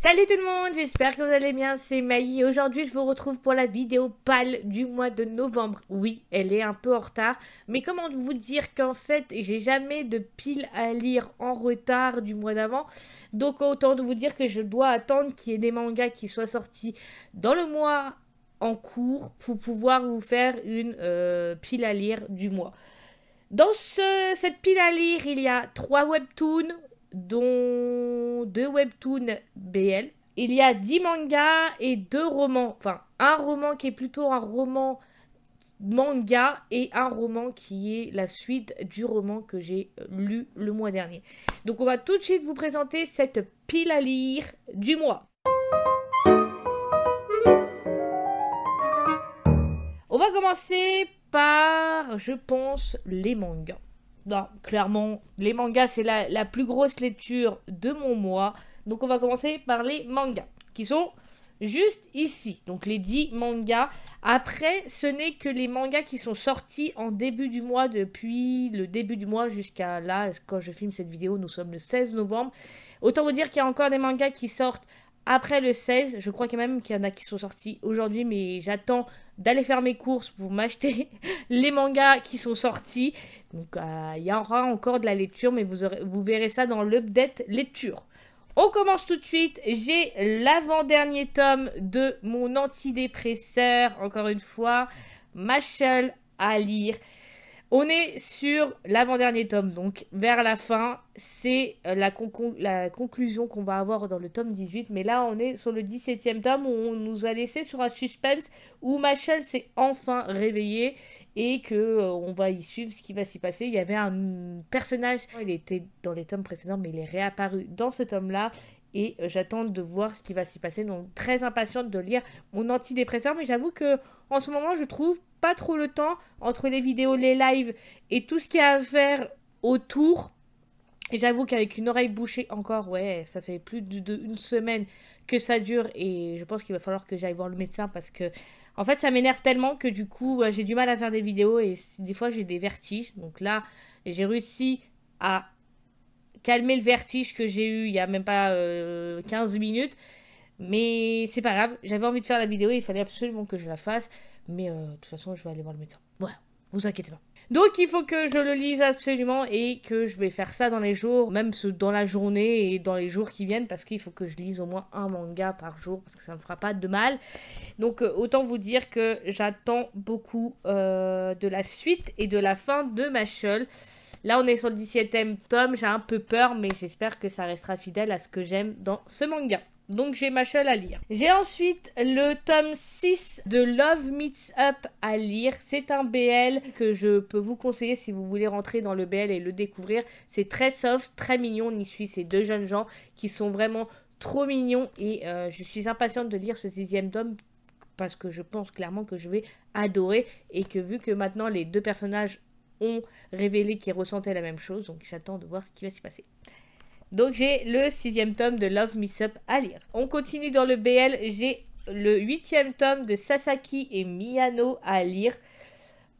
Salut tout le monde, j'espère que vous allez bien, c'est Maï. Aujourd'hui je vous retrouve pour la vidéo pâle du mois de novembre. Oui, elle est un peu en retard, mais comment vous dire qu'en fait j'ai jamais de pile à lire en retard du mois d'avant. Donc autant de vous dire que je dois attendre qu'il y ait des mangas qui soient sortis dans le mois en cours pour pouvoir vous faire une pile à lire du mois. Dans cette pile à lire, il y a 3 webtoons, dont 2 webtoons BL. Il y a 10 mangas et 2 romans. Enfin, un roman qui est plutôt un roman manga et un roman qui est la suite du roman que j'ai lu le mois dernier. Donc on va tout de suite vous présenter cette pile à lire du mois. On va commencer par, je pense, les mangas. Non, clairement, les mangas, c'est la plus grosse lecture de mon mois. Donc, on va commencer par les mangas, qui sont juste ici. Donc, les 10 mangas. Après, ce n'est que les mangas qui sont sortis en début du mois, depuis le début du mois jusqu'à là, quand je filme cette vidéo, nous sommes le 16 novembre. Autant vous dire qu'il y a encore des mangas qui sortent après le 16. Je crois même qu'il y en a qui sont sortis aujourd'hui, mais j'attends d'aller faire mes courses pour m'acheter les mangas qui sont sortis. Donc il y aura encore de la lecture, mais vous verrez ça dans l'update lecture. On commence tout de suite. J'ai l'avant-dernier tome de mon antidépresseur, encore une fois, Machel à lire. On est sur l'avant-dernier tome, donc vers la fin, c'est la conclusion qu'on va avoir dans le tome 18. Mais là, on est sur le 17e tome où on nous a laissé sur un suspense où Machel s'est enfin réveillée et que on va y suivre ce qui va s'y passer. Il y avait un personnage, il était dans les tomes précédents, mais il est réapparu dans ce tome-là. Et j'attends de voir ce qui va s'y passer. Donc très impatiente de lire mon antidépresseur. Mais j'avoue que en ce moment, je trouve pas trop le temps entre les vidéos, les lives et tout ce qu'il y a à faire autour. Et j'avoue qu'avec une oreille bouchée encore, ouais, ça fait plus d'une semaine que ça dure. Et je pense qu'il va falloir que j'aille voir le médecin parce que, en fait, ça m'énerve tellement que du coup, j'ai du mal à faire des vidéos et des fois, j'ai des vertiges. Donc là, j'ai réussi à calmer le vertige que j'ai eu il y a même pas 15 minutes. Mais c'est pas grave, j'avais envie de faire la vidéo et il fallait absolument que je la fasse. Mais de toute façon, je vais aller voir le médecin. Voilà, vous inquiétez pas. Donc il faut que je le lise absolument et que je vais faire ça dans les jours, même dans la journée et dans les jours qui viennent, parce qu'il faut que je lise au moins un manga par jour, parce que ça me fera pas de mal. Donc autant vous dire que j'attends beaucoup de la suite et de la fin de Machel. Là, on est sur le 17e tome, j'ai un peu peur, mais j'espère que ça restera fidèle à ce que j'aime dans ce manga. Donc j'ai Machel à lire. J'ai ensuite le tome 6 de Love Meets Up à lire. C'est un BL que je peux vous conseiller si vous voulez rentrer dans le BL et le découvrir. C'est très soft, très mignon. On y suit ces deux jeunes gens qui sont vraiment trop mignons. Et je suis impatiente de lire ce 6e tome parce que je pense clairement que je vais adorer. Et que vu que maintenant les deux personnages ont révélé qu'ils ressentaient la même chose, donc j'attends de voir ce qui va s'y passer. Donc j'ai le 6e tome de Love Miss Up à lire. On continue dans le BL, j'ai le 8e tome de Sasaki et Miyano à lire.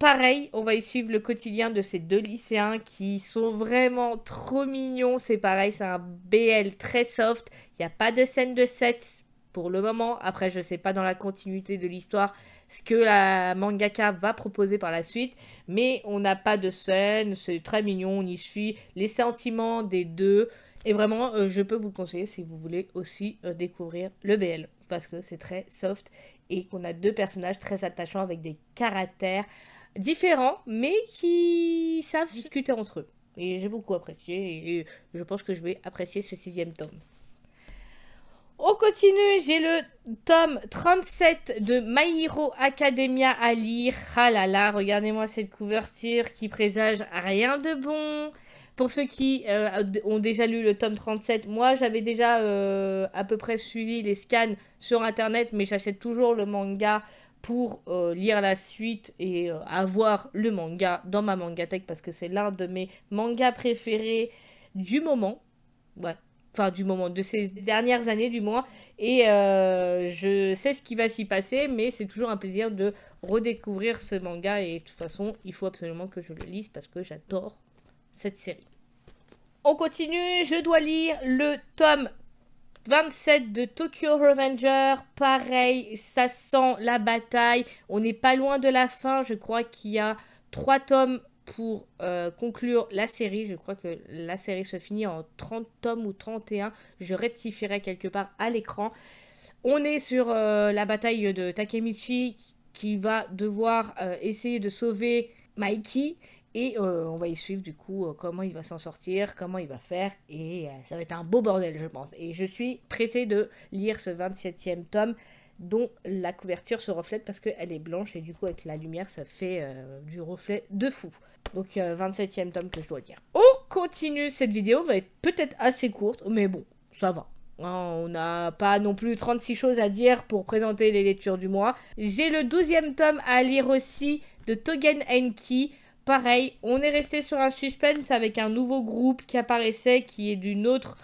Pareil, on va y suivre le quotidien de ces deux lycéens qui sont vraiment trop mignons. C'est pareil, c'est un BL très soft. Il n'y a pas de scène de sexe pour le moment. Après, je sais pas dans la continuité de l'histoire ce que la mangaka va proposer par la suite. Mais on n'a pas de scène, c'est très mignon. On y suit les sentiments des deux. Et vraiment, je peux vous le conseiller si vous voulez aussi découvrir le BL. Parce que c'est très soft et qu'on a deux personnages très attachants avec des caractères différents, mais qui savent discuter entre eux. Et j'ai beaucoup apprécié et je pense que je vais apprécier ce 6e tome. On continue, j'ai le tome 37 de My Hero Academia à lire. Ah là là, regardez-moi cette couverture qui présage rien de bon. Pour ceux qui ont déjà lu le tome 37, moi j'avais déjà à peu près suivi les scans sur internet, mais j'achète toujours le manga pour lire la suite et avoir le manga dans ma mangatech parce que c'est l'un de mes mangas préférés du moment. Ouais. Enfin, du moment, de ces dernières années du moins. Et je sais ce qui va s'y passer, mais c'est toujours un plaisir de redécouvrir ce manga. Et de toute façon, il faut absolument que je le lise parce que j'adore cette série. On continue, je dois lire le tome 27 de Tokyo Revenger, pareil, ça sent la bataille. On n'est pas loin de la fin, je crois qu'il y a 3 tomes pour conclure la série. Je crois que la série se finit en 30 tomes ou 31. Je rectifierai quelque part à l'écran. On est sur la bataille de Takemichi qui va devoir essayer de sauver Mikey. Et on va y suivre du coup comment il va s'en sortir, comment il va faire. Et ça va être un beau bordel, je pense. Et je suis pressée de lire ce 27e tome dont la couverture se reflète parce qu'elle est blanche. Et du coup, avec la lumière, ça fait du reflet de fou. Donc 27e tome que je dois lire. On continue, cette vidéo va être peut-être assez courte, mais bon, ça va. On n'a pas non plus 36 choses à dire pour présenter les lectures du mois. J'ai le 12e tome à lire aussi de Togen Enki. Pareil, on est resté sur un suspense avec un nouveau groupe qui apparaissait, qui est d'une autre...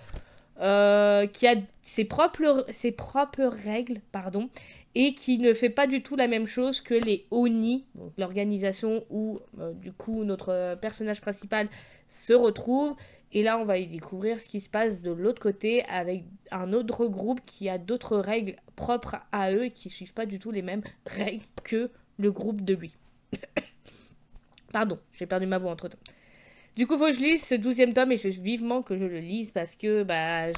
qui a ses propres règles, pardon, et qui ne fait pas du tout la même chose que les Oni, donc l'organisation où, du coup, notre personnage principal se retrouve. Et là, on va y découvrir ce qui se passe de l'autre côté avec un autre groupe qui a d'autres règles propres à eux et qui ne suivent pas du tout les mêmes règles que le groupe de lui. Pardon, j'ai perdu ma voix entre-temps. Du coup, il faut que je lise ce 12e tome et je veux vivement que je le lise parce que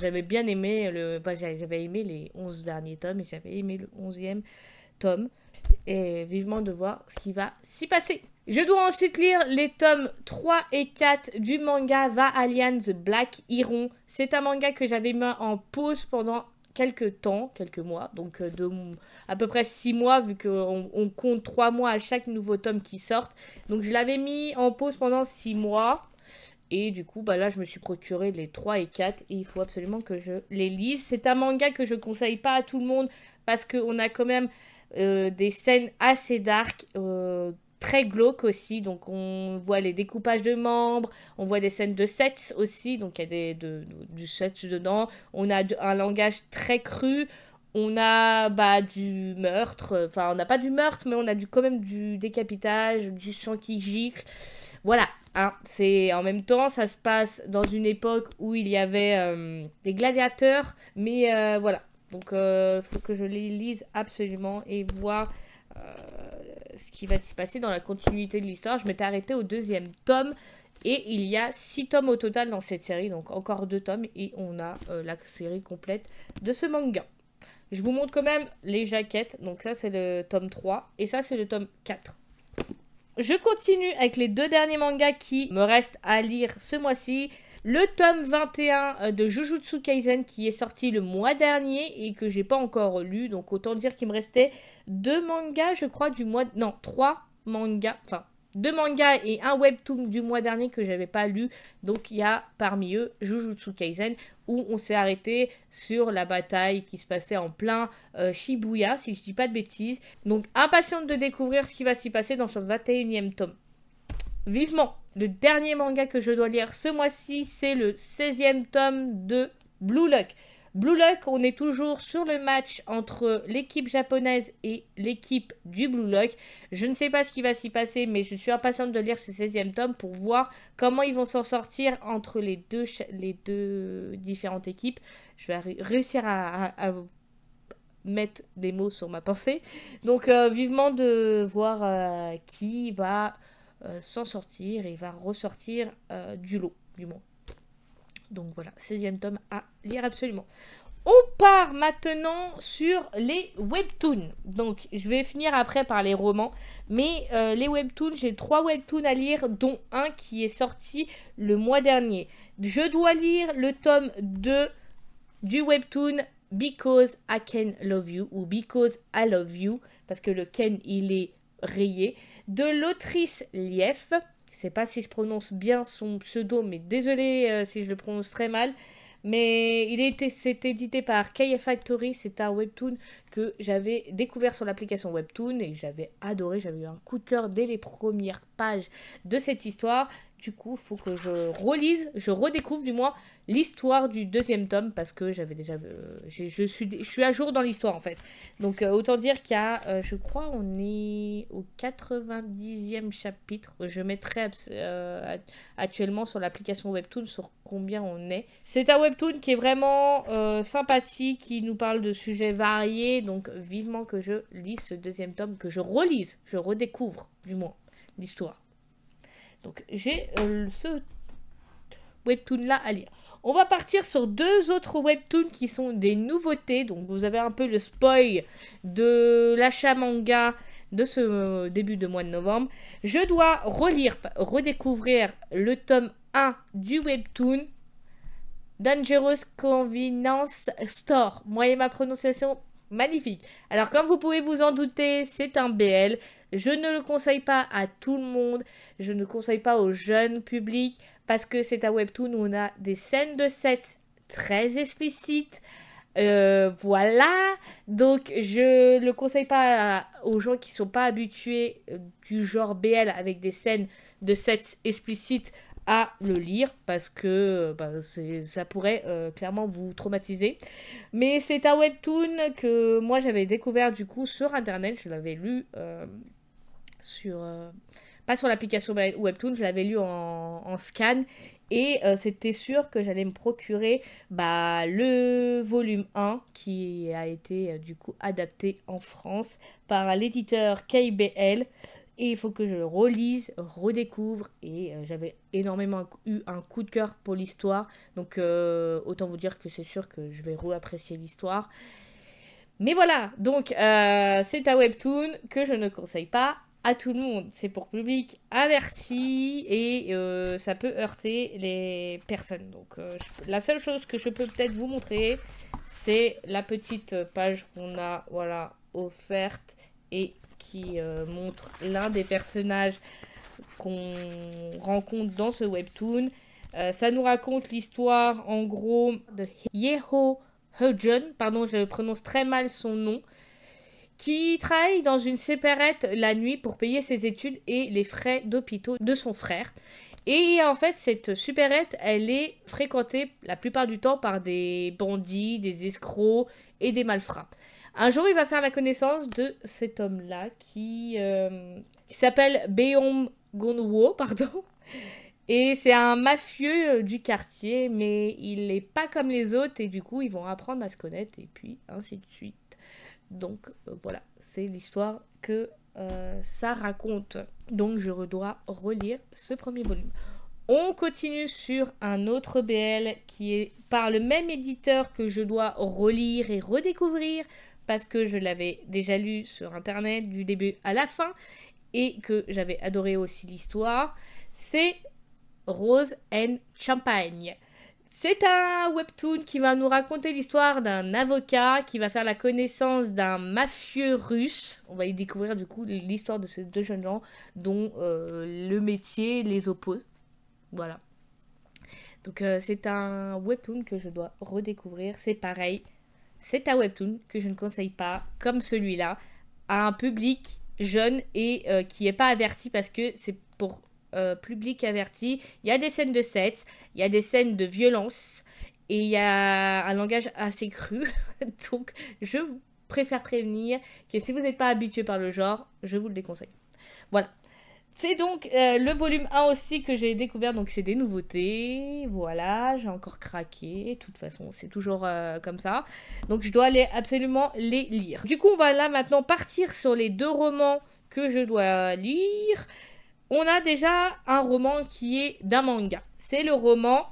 j'avais bien aimé j'avais aimé les 11 derniers tomes et j'avais aimé le 11e tome. Et vivement de voir ce qui va s'y passer. Je dois ensuite lire les tomes 3 et 4 du manga Va-Alien The Black Iron. C'est un manga que j'avais mis en pause pendant quelques temps, quelques mois, donc à peu près 6 mois, vu qu'on compte 3 mois à chaque nouveau tome qui sortent. Donc je l'avais mis en pause pendant 6 mois. Et du coup, là, je me suis procuré les 3 et 4 et il faut absolument que je les lise. C'est un manga que je conseille pas à tout le monde parce qu'on a quand même des scènes assez dark, très glauques aussi. Donc, on voit les découpages de membres, on voit des scènes de sexe aussi. Donc, il y a du sexe dedans. On a un langage très cru. On a du meurtre. Enfin, on n'a pas du meurtre, mais on a quand même du décapitage, du sang qui gicle. Voilà, hein, c'est en même temps, ça se passe dans une époque où il y avait des gladiateurs, mais voilà. Donc, il faut que je les lise absolument et voir ce qui va s'y passer dans la continuité de l'histoire. Je m'étais arrêtée au 2e tome et il y a 6 tomes au total dans cette série, donc encore 2 tomes et on a la série complète de ce manga. Je vous montre quand même les jaquettes, donc ça c'est le tome 3 et ça c'est le tome 4. Je continue avec les 2 derniers mangas qui me restent à lire ce mois-ci. Le tome 21 de Jujutsu Kaisen qui est sorti le mois dernier et que j'ai pas encore lu. Donc autant dire qu'il me restait 2 mangas, je crois, du mois... Non, 3 mangas. Enfin, 2 mangas et un webtoon du mois dernier que j'avais pas lu. Donc il y a parmi eux Jujutsu Kaisen où on s'est arrêté sur la bataille qui se passait en plein Shibuya, si je dis pas de bêtises. Donc impatiente de découvrir ce qui va s'y passer dans ce 21e tome. Vivement, le dernier manga que je dois lire ce mois-ci, c'est le 16e tome de Blue Lock. Blue Lock, on est toujours sur le match entre l'équipe japonaise et l'équipe du Blue Lock. Je ne sais pas ce qui va s'y passer, mais je suis impatiente de lire ce 16e tome pour voir comment ils vont s'en sortir entre les deux différentes équipes. Je vais réussir à mettre des mots sur ma pensée. Donc, vivement de voir qui va s'en sortir et va ressortir du lot, du moins. Donc voilà, 16e tome à lire absolument. On part maintenant sur les webtoons. Donc je vais finir après par les romans. Mais les webtoons, j'ai 3 webtoons à lire, dont un qui est sorti le mois dernier. Je dois lire le tome 2 du webtoon Because I Can Love You ou Because I Love You. Parce que le Ken, il est rayé. De l'autrice Lief. Je sais pas si je prononce bien son pseudo, mais désolé si je le prononce très mal. Mais c'est édité par KF Factory. C'est un webtoon que j'avais découvert sur l'application Webtoon et j'avais adoré. J'avais eu un coup de cœur dès les premières pages de cette histoire. du coup, il faut que je redécouvre du moins l'histoire du deuxième tome parce que j'avais déjà... je suis à jour dans l'histoire en fait. Donc autant dire qu'il y a, je crois, on est au 90e chapitre. Je mettrai actuellement sur l'application Webtoon sur combien on est. C'est un Webtoon qui est vraiment sympathique, qui nous parle de sujets variés. Donc vivement que je lise ce deuxième tome, que je relise, je redécouvre du moins l'histoire. Donc j'ai ce webtoon là à lire. On va partir sur 2 autres webtoons qui sont des nouveautés. Donc vous avez un peu le spoil de l'achat manga de ce début de mois de novembre. Je dois redécouvrir le tome 1 du webtoon Dangerous Convenience Store. Moi et ma prononciation magnifique. Alors comme vous pouvez vous en douter, c'est un BL. Je ne le conseille pas à tout le monde, je ne le conseille pas au jeune public parce que c'est un webtoon où on a des scènes de sexe très explicites. Voilà, donc je le conseille pas aux gens qui sont pas habitués du genre BL avec des scènes de sexe explicites à le lire parce que ça pourrait clairement vous traumatiser. Mais c'est un webtoon que moi j'avais découvert du coup sur internet, je l'avais lu pas sur l'application Webtoon, je l'avais lu en scan et c'était sûr que j'allais me procurer le volume 1 qui a été du coup adapté en France par l'éditeur KBL et il faut que je le relise, redécouvre et j'avais énormément eu un coup de cœur pour l'histoire donc autant vous dire que c'est sûr que je vais re-apprécier l'histoire. Mais voilà, donc c'est un webtoon que je ne conseille pas à tout le monde. C'est pour public averti et ça peut heurter les personnes. Donc la seule chose que je peux peut-être vous montrer, c'est la petite page qu'on a offerte et qui montre l'un des personnages qu'on rencontre dans ce webtoon. Ça nous raconte l'histoire en gros de Yeho Hudjon, pardon, je prononce très mal son nom, qui travaille dans une supérette la nuit pour payer ses études et les frais d'hôpitaux de son frère. Et en fait, cette supérette, elle est fréquentée la plupart du temps par des bandits, des escrocs et des malfrats. Un jour, il va faire la connaissance de cet homme-là qui s'appelle Beom Gonwo, pardon. Et c'est un mafieux du quartier, mais il n'est pas comme les autres et du coup, ils vont apprendre à se connaître et puis ainsi de suite. Donc voilà, c'est l'histoire que ça raconte. Donc je dois relire ce premier volume. On continue sur un autre BL qui est par le même éditeur que je dois relire et redécouvrir parce que je l'avais déjà lu sur internet du début à la fin et que j'avais adoré aussi l'histoire. C'est Rose and Champagne. C'est un webtoon qui va nous raconter l'histoire d'un avocat qui va faire la connaissance d'un mafieux russe. On va y découvrir du coup l'histoire de ces 2 jeunes gens dont le métier les oppose. Voilà. Donc c'est un webtoon que je dois redécouvrir. C'est pareil. C'est un webtoon que je ne conseille pas, comme celui-là, à un public jeune et qui n'est pas averti parce que c'est pour... public averti, il y a des scènes de sexe, il y a des scènes de violence et il y a un langage assez cru. Donc je préfère prévenir que si vous n'êtes pas habitué par le genre, je vous le déconseille. Voilà. C'est donc le volume 1 aussi que j'ai découvert, donc c'est des nouveautés. Voilà, j'ai encore craqué. De toute façon, c'est toujours comme ça. Donc je dois aller absolument les lire. Du coup, on va là maintenant partir sur les 2 romans que je dois lire. On a déjà un roman qui est d'un manga. C'est le roman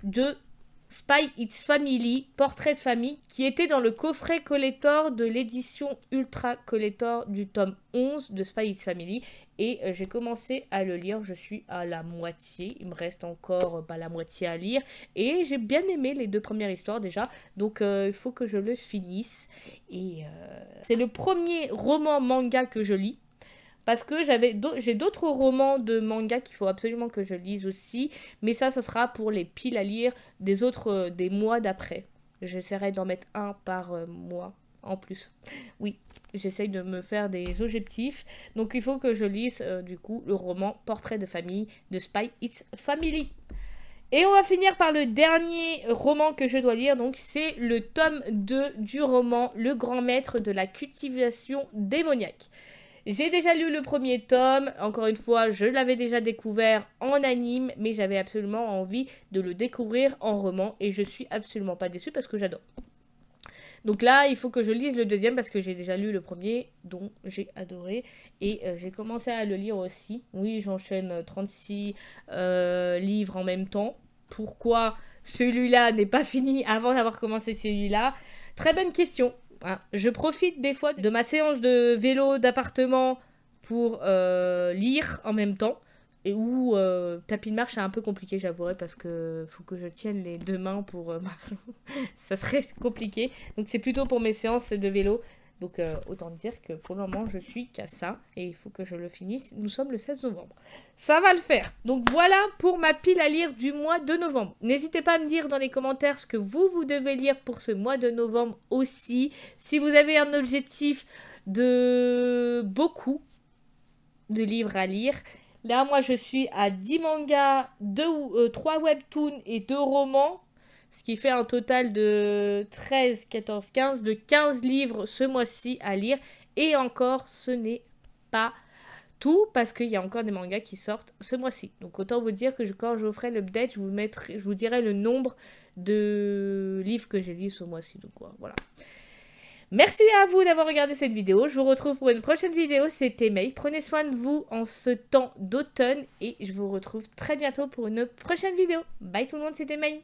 de Spy X Family, Portrait de famille, qui était dans le coffret collector de l'édition Ultra Collector du tome 11 de Spy X Family. Et j'ai commencé à le lire, je suis à la moitié. Il me reste encore la moitié à lire. Et j'ai bien aimé les 2 premières histoires déjà. Donc il faut que je le finisse. Et c'est le premier roman manga que je lis. Parce que j'ai d'autres romans de manga qu'il faut absolument que je lise aussi. Mais ça sera pour les piles à lire des mois d'après. J'essaierai d'en mettre un par mois. en plus. Oui, j'essaye de me faire des objectifs. Donc il faut que je lise du coup le roman Portrait de famille de Spy X Family. Et on va finir par le dernier roman que je dois lire. Donc c'est le tome 2 du roman Le Grand Maître de la Cultivation Démoniaque. J'ai déjà lu le premier tome, encore une fois, je l'avais déjà découvert en anime, mais j'avais absolument envie de le découvrir en roman, et je suis absolument pas déçue parce que j'adore. Donc là, il faut que je lise le deuxième parce que j'ai déjà lu le premier, dont j'ai adoré, et j'ai commencé à le lire aussi. Oui, j'enchaîne 36 livres en même temps. Pourquoi celui-là n'est pas fini avant d'avoir commencé celui-là? Très bonne question. Je profite des fois de ma séance de vélo d'appartement pour lire en même temps. Et où tapis de marche c'est un peu compliqué, j'avouerai, parce que faut que je tienne les deux mains pour marcher. Ça serait compliqué. Donc c'est plutôt pour mes séances de vélo. Donc autant dire que pour le moment je suis qu'à ça. Et il faut que je le finisse. Nous sommes le 16 novembre. Ça va le faire. Donc voilà pour ma pile à lire du mois de novembre. N'hésitez pas à me dire dans les commentaires ce que vous devez lire pour ce mois de novembre aussi. Si vous avez un objectif de beaucoup de livres à lire. Là, moi, je suis à 10 mangas, 3 webtoons et 2 romans. Ce qui fait un total de 13, 14, 15, de 15 livres ce mois-ci à lire. Et encore, ce n'est pas tout parce qu'il y a encore des mangas qui sortent ce mois-ci. Donc, autant vous dire que quand je vous ferai l'update, je vous dirai le nombre de livres que j'ai lus ce mois-ci. Donc, voilà. Merci à vous d'avoir regardé cette vidéo. Je vous retrouve pour une prochaine vidéo. C'était May. Prenez soin de vous en ce temps d'automne. Et je vous retrouve très bientôt pour une prochaine vidéo. Bye tout le monde, c'était May.